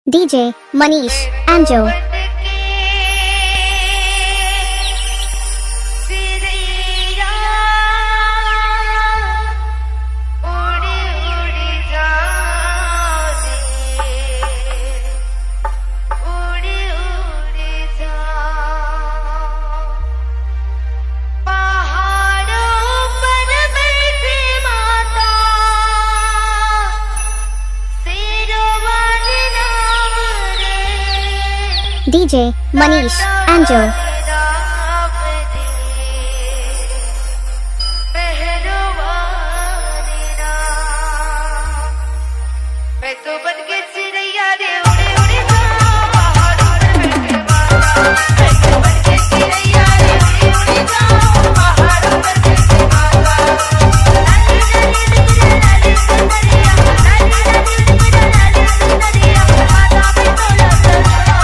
DJ MANiSH Anjo. DJ MANiSH Anjo. मैं तो बनके चिड़ैया रे उड़े उड़े जाऊं पहाड़ों पर बैठे माता। मैं तो बनके चिड़ैया रे उड़े उड़े जाऊं पहाड़ों पर बैठे माता। लाली लाली दुपट्टा लाली सुंदरिया, लाली लाली दुपट्टा लाली सुंदरिया, माता पे तोला सजना।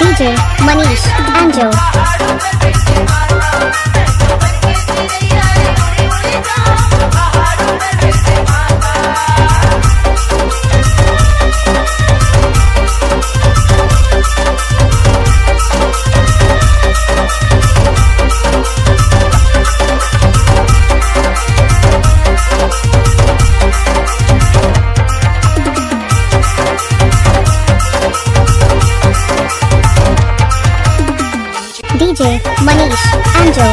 DJ MANiSH Anjo. पहाड़ों पर बैठे माता। मैं तो बनके चिड़ैया रे उड़े उड़े जाऊं पहाड़ों पर बैठे माता। DJ MANiSH Anjo.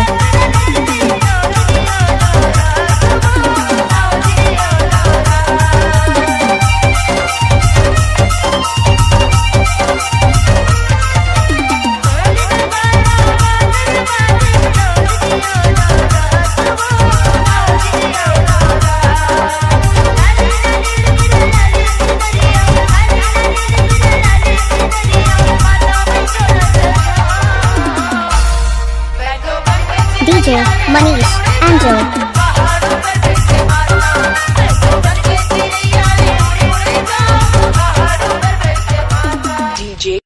DJ MANiSH Anjo.